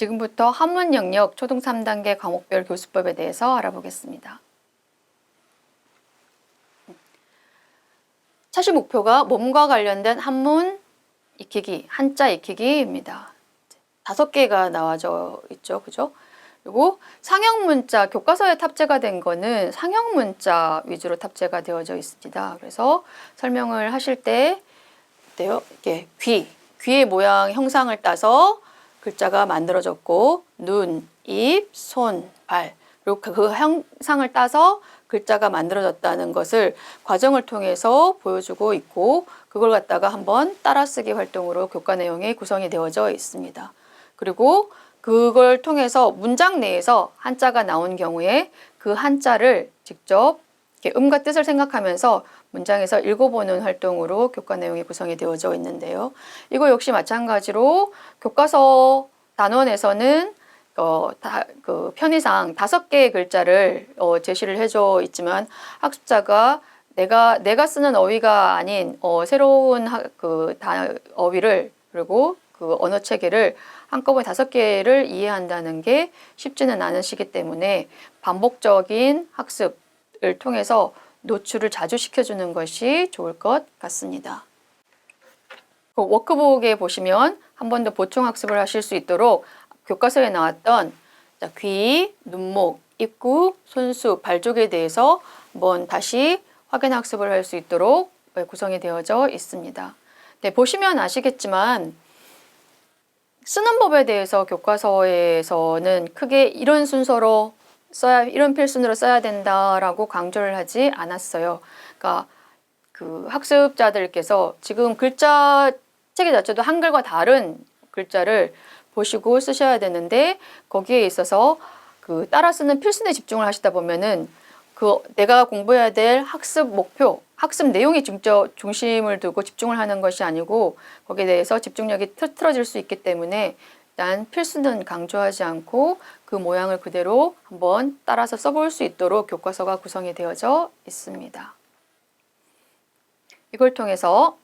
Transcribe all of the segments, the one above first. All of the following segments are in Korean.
지금부터 한문 영역 초등 3단계 과목별 교수법에 대해서 알아보겠습니다. 차시 목표가 몸과 관련된 한문 익히기, 한자 익히기입니다. 5개가 나와져 있죠. 그죠? 그리고 상형 문자, 교과서에 탑재가 된 거는 상형 문자 위주로 탑재가 되어져 있습니다. 그래서 설명을 하실 때 어때요? 이게 귀의 모양 형상을 따서 글자가 만들어졌고, 눈, 입, 손, 발, 그리고 그 형상을 따서 글자가 만들어졌다는 것을 과정을 통해서 보여주고 있고, 그걸 갖다가 한번 따라쓰기 활동으로 교과 내용이 구성이 되어져 있습니다. 그리고 그걸 통해서 문장 내에서 한자가 나온 경우에 그 한자를 직접 이렇게 음과 뜻을 생각하면서 문장에서 읽어보는 활동으로 교과 내용이 구성이 되어져 있는데요. 이거 역시 마찬가지로 교과서 단원에서는 그 편의상 5개의 글자를 제시를 해줘 있지만 학습자가 내가 쓰는 어휘가 아닌 새로운 어휘를 그리고 그 언어 체계를 한꺼번에 5개를 이해한다는 게 쉽지는 않으시기 때문에 반복적인 학습을 통해서 노출을 자주 시켜주는 것이 좋을 것 같습니다. 그 워크북에 보시면 한 번 더 보충 학습을 하실 수 있도록 교과서에 나왔던 귀, 눈목, 입구, 손수, 발족에 대해서 한번 다시 확인 학습을 할 수 있도록 구성이 되어져 있습니다. 네, 보시면 아시겠지만 쓰는 법에 대해서 교과서에서는 크게 이런 순서로 이런 필순으로 써야 된다라고 강조를 하지 않았어요. 그러니까 그 학습자들께서 지금 글자 책의 자체도 한글과 다른 글자를 보시고 쓰셔야 되는데 거기에 있어서 그 따라 쓰는 필순에 집중을 하시다 보면은 그 내가 공부해야 될 학습 목표, 학습 내용에 중심을 두고 집중을 하는 것이 아니고 거기에 대해서 집중력이 틀어질 수 있기 때문에 일단 필수는 강조하지 않고 그 모양을 그대로 한번 따라서 써볼 수 있도록 교과서가 구성이 되어져 있습니다. 이걸 통해서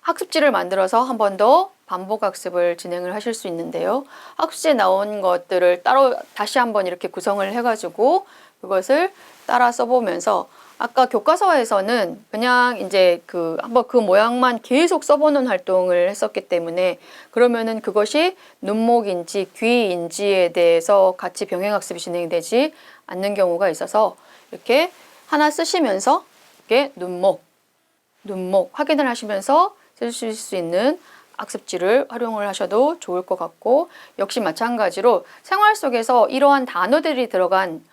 학습지를 만들어서 한 번 더 반복 학습을 진행을 하실 수 있는데요. 학습지에 나온 것들을 따로 다시 한번 이렇게 구성을 해가지고 그것을 따라 써보면서 아까 교과서에서는 그냥 이제 한번 그 모양만 계속 써보는 활동을 했었기 때문에 그러면은 그것이 눈목인지 귀인지에 대해서 같이 병행학습이 진행되지 않는 경우가 있어서 이렇게 하나 쓰시면서 이렇게 눈목 확인을 하시면서 쓰실 수 있는 학습지를 활용을 하셔도 좋을 것 같고 역시 마찬가지로 생활 속에서 이러한 단어들이 들어간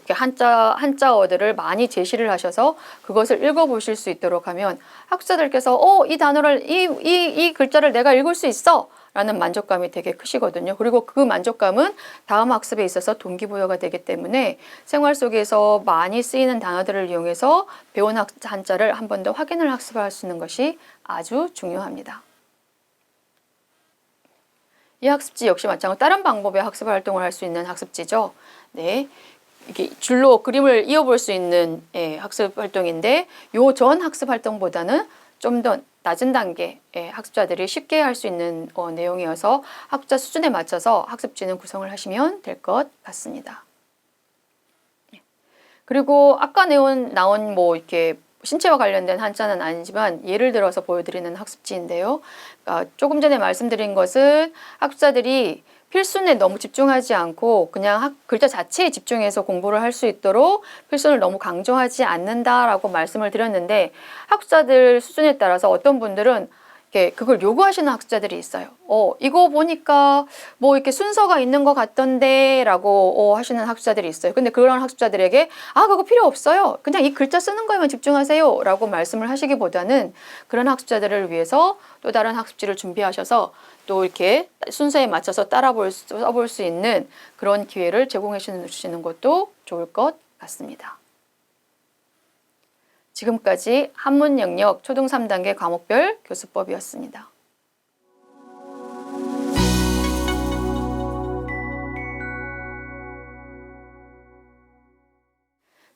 한자어들을 많이 제시를 하셔서 그것을 읽어보실 수 있도록 하면 학습자들께서 이 단어를 이 글자를 내가 읽을 수 있어 라는 만족감이 되게 크시거든요. 그리고 그 만족감은 다음 학습에 있어서 동기부여가 되기 때문에 생활 속에서 많이 쓰이는 단어들을 이용해서 배운 한자를 한 번 더 확인을 학습할 수 있는 것이 아주 중요합니다. 이 학습지 역시 마찬가지로 다른 방법의 학습 활동을 할 수 있는 학습지죠. 네, 이게 줄로 그림을 이어볼 수 있는 학습 활동인데 요 전 학습 활동보다는 좀 더 낮은 단계의 학습자들이 쉽게 할 수 있는 내용이어서 학습자 수준에 맞춰서 학습지는 구성을 하시면 될 것 같습니다. 그리고 아까 나온 이렇게 신체와 관련된 한자는 아니지만 예를 들어서 보여드리는 학습지인데요. 그러니까 조금 전에 말씀드린 것은 학습자들이 필순에 너무 집중하지 않고 그냥 글자 자체에 집중해서 공부를 할 수 있도록 필순을 너무 강조하지 않는다라고 말씀을 드렸는데 학습자들 수준에 따라서 어떤 분들은 그걸 요구하시는 학습자들이 있어요. 이거 보니까 뭐 이렇게 순서가 있는 것 같던데 라고 하시는 학습자들이 있어요. 근데 그런 학습자들에게 그거 필요 없어요. 그냥 이 글자 쓰는 거에만 집중하세요 라고 말씀을 하시기보다는 그런 학습자들을 위해서 또 다른 학습지를 준비하셔서 또 이렇게 순서에 맞춰서 써볼 수 있는 그런 기회를 제공해 주시는 것도 좋을 것 같습니다. 지금까지 한문 영역 초등 3단계 과목별 교수법이었습니다.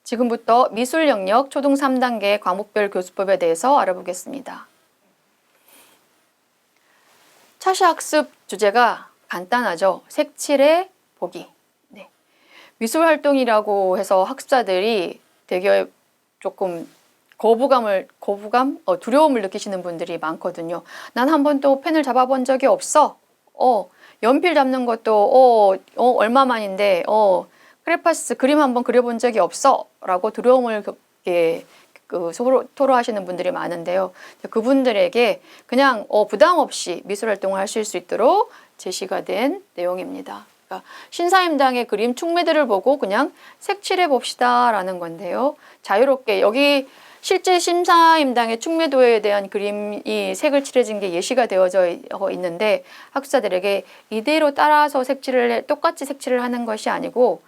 지금부터 미술 영역 초등 3단계 과목별 교수법에 대해서 알아보겠습니다. 차시 학습 주제가 간단하죠. 색칠해 보기. 네. 미술 활동이라고 해서 학습자들이 되게 조금 두려움을 느끼시는 분들이 많거든요. 난 한 번도 펜을 잡아본 적이 없어. 연필 잡는 것도 얼마만인데 크레파스 그림 한번 그려본 적이 없어 라고 두려움을 토로하시는 분들이 많은데요. 그분들에게 그냥 부담 없이 미술 활동을 하실 수 있도록 제시가 된 내용입니다. 그러니까 신사임당의 그림 충매들을 보고 그냥 색칠해 봅시다 라는 건데요. 자유롭게 여기 실제 신사임당의 충매도에 대한 그림이 색을 칠해진 게 예시가 되어져 있는데 학습자들에게 이대로 따라서 똑같이 색칠을 하는 것이 아니고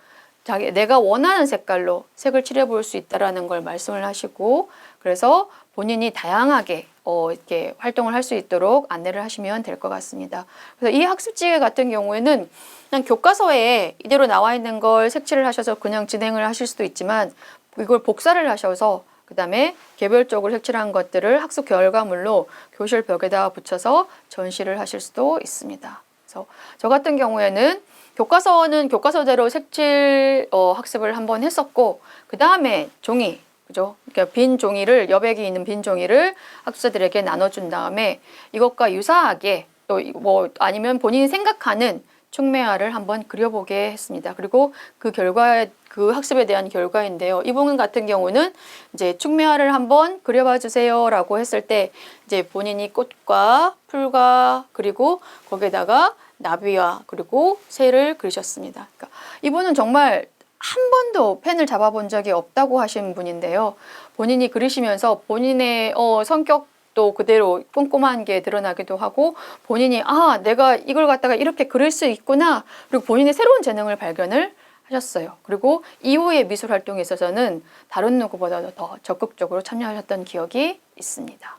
내가 원하는 색깔로 색을 칠해볼 수 있다는 걸 말씀을 하시고 그래서 본인이 다양하게 이렇게 활동을 할 수 있도록 안내를 하시면 될 것 같습니다. 그래서 이 학습지회 같은 경우에는 그냥 교과서에 이대로 나와 있는 걸 색칠을 하셔서 그냥 진행을 하실 수도 있지만 이걸 복사를 하셔서 그 다음에 개별적으로 색칠한 것들을 학습 결과물로 교실 벽에다 붙여서 전시를 하실 수도 있습니다. 그래서 저 같은 경우에는 교과서는 교과서대로 색칠 학습을 한번 했었고 그 다음에 종이 그죠? 그러니까 빈 종이를 여백이 있는 빈 종이를 학습자들에게 나눠준 다음에 이것과 유사하게 또 뭐 아니면 본인이 생각하는 충매화를 한번 그려보게 했습니다. 그리고 그 학습에 대한 결과인데요. 이 부분 같은 경우는 이제 충매화를 한번 그려봐 주세요라고 했을 때 이제 본인이 꽃과 풀과 그리고 거기에다가 나비와 그리고 새를 그리셨습니다. 그러니까 이분은 정말 한 번도 펜을 잡아본 적이 없다고 하신 분인데요. 본인이 그리시면서 본인의 성격도 그대로 꼼꼼한 게 드러나기도 하고 본인이 내가 이걸 갖다가 이렇게 그릴 수 있구나 그리고 본인의 새로운 재능을 발견을 하셨어요. 그리고 이후의 미술 활동에 있어서는 다른 누구보다도 더 적극적으로 참여하셨던 기억이 있습니다.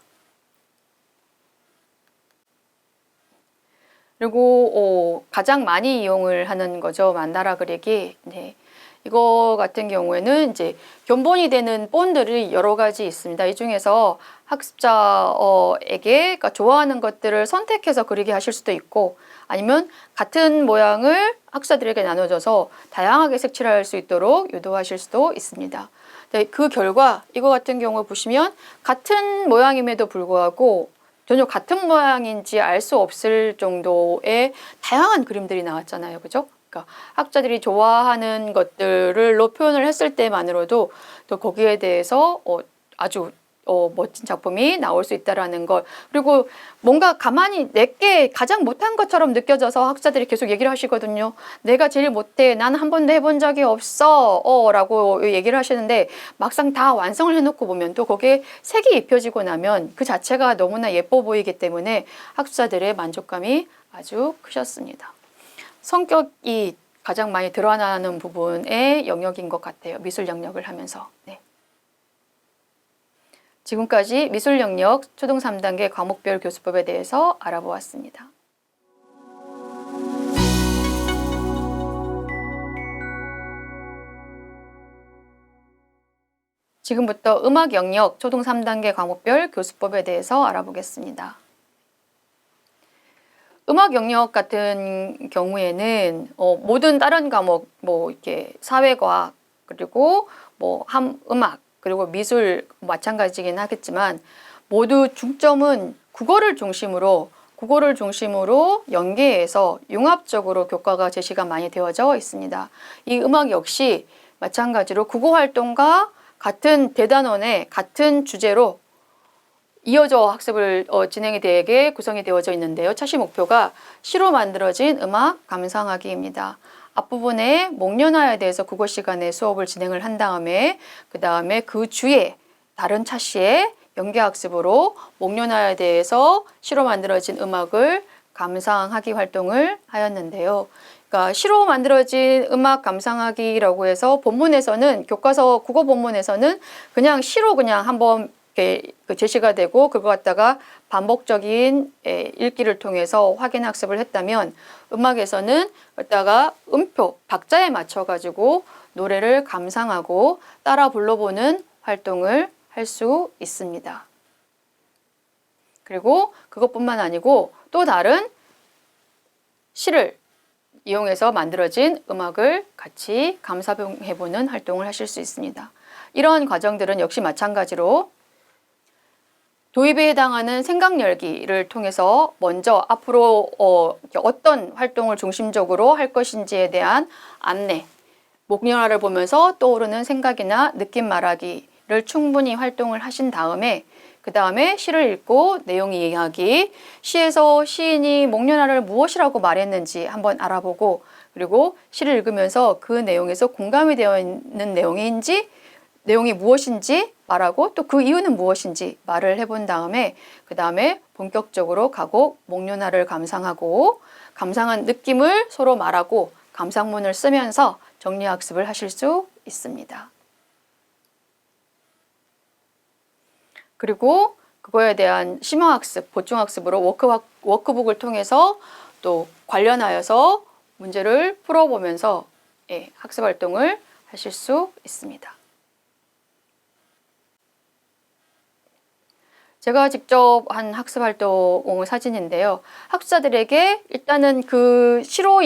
그리고 가장 많이 이용을 하는 거죠. 만다라 그리기. 네. 이거 같은 경우에는 이제 견본이 되는 본들이 여러 가지 있습니다. 이 중에서 학습자에게 그러니까 좋아하는 것들을 선택해서 그리게 하실 수도 있고 아니면 같은 모양을 학습자들에게 나눠줘서 다양하게 색칠할 수 있도록 유도하실 수도 있습니다. 네, 그 결과 이거 같은 경우 보시면 같은 모양임에도 불구하고 전혀 같은 모양인지 알 수 없을 정도의 다양한 그림들이 나왔잖아요. 그죠? 그러니까 학자들이 좋아하는 것들로 표현을 했을 때만으로도 또 거기에 대해서 아주 멋진 작품이 나올 수 있다는 것 그리고 뭔가 가만히 내게 가장 못한 것처럼 느껴져서 학자들이 계속 얘기를 하시거든요. 내가 제일 못해. 난 한 번도 해본 적이 없어 라고 얘기를 하시는데 막상 다 완성을 해놓고 보면 또 거기에 색이 입혀지고 나면 그 자체가 너무나 예뻐 보이기 때문에 학자들의 만족감이 아주 크셨습니다. 성격이 가장 많이 드러나는 부분의 영역인 것 같아요. 미술 영역을 하면서. 네. 지금까지 미술 영역 초등 3단계 과목별 교수법에 대해서 알아보았습니다. 지금부터 음악 영역 초등 3단계 과목별 교수법에 대해서 알아보겠습니다. 음악 영역 같은 경우에는 모든 다른 과목 이렇게 사회과학 그리고 음악 그리고 미술 마찬가지긴 하겠지만 모두 중점은 국어를 중심으로 연계해서 융합적으로 교과가 제시가 많이 되어져 있습니다. 이 음악 역시 마찬가지로 국어 활동과 같은 대단원의 같은 주제로 이어져 학습을 진행이 되게 구성이 되어져 있는데요. 차시 목표가 시로 만들어진 음악 감상하기입니다. 앞부분에 목련화에 대해서 국어 시간에 수업을 진행을 한 다음에 그 주에 다른 차시의 연계학습으로 목련화에 대해서 시로 만들어진 음악을 감상하기 활동을 하였는데요. 그러니까 시로 만들어진 음악 감상하기라고 해서 본문에서는 교과서 국어 본문에서는 그냥 시로 그냥 한번 제시가 되고 그거 갖다가 반복적인 읽기를 통해서 확인 학습을 했다면 음악에서는 갖다가 음표, 박자에 맞춰 가지고 노래를 감상하고 따라 불러보는 활동을 할 수 있습니다. 그리고 그것뿐만 아니고 또 다른 시를 이용해서 만들어진 음악을 같이 감상해보는 활동을 하실 수 있습니다. 이러한 과정들은 역시 마찬가지로 도입에 해당하는 생각열기를 통해서 먼저 앞으로 어떤 활동을 중심적으로 할 것인지에 대한 안내, 목련화를 보면서 떠오르는 생각이나 느낌 말하기를 충분히 활동을 하신 다음에 그 다음에 시를 읽고 내용 이야기, 시에서 시인이 목련화를 무엇이라고 말했는지 한번 알아보고 그리고 시를 읽으면서 그 내용에서 공감이 되어 있는 내용이 무엇인지 말하고 또 그 이유는 무엇인지 말을 해본 다음에 그 다음에 본격적으로 가곡 목련화를 감상하고 감상한 느낌을 서로 말하고 감상문을 쓰면서 정리학습을 하실 수 있습니다. 그리고 그거에 대한 심화학습, 보충학습으로 워크북을 통해서 또 관련하여서 문제를 풀어보면서 학습 활동을 하실 수 있습니다. 제가 직접 한 학습 활동 사진인데요. 학습자들에게 일단은 그 시로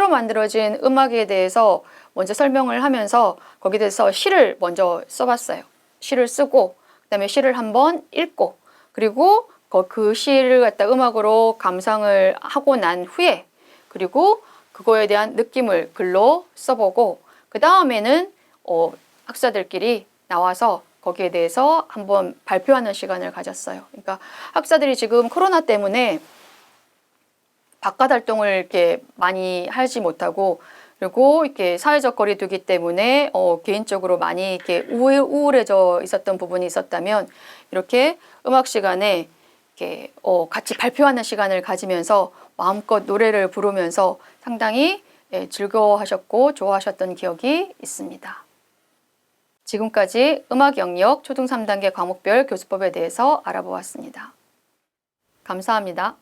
만들어진 음악에 대해서 먼저 설명을 하면서 거기에 대해서 시를 먼저 써봤어요. 시를 쓰고 그다음에 시를 한번 읽고 그리고 그 시를 갖다 음악으로 감상을 하고 난 후에 그리고 그거에 대한 느낌을 글로 써보고 그 다음에는 학사들끼리 나와서 거기에 대해서 한번 발표하는 시간을 가졌어요. 그러니까 학사들이 지금 코로나 때문에 바깥 활동을 이렇게 많이 하지 못하고 그리고 이렇게 사회적 거리두기 때문에 개인적으로 많이 이렇게 우울해져 있었던 부분이 있었다면 이렇게 음악 시간에 이렇게 같이 발표하는 시간을 가지면서 마음껏 노래를 부르면서 상당히 즐거워하셨고 좋아하셨던 기억이 있습니다. 지금까지 음악 영역 초등 3단계 과목별 교수법에 대해서 알아보았습니다. 감사합니다.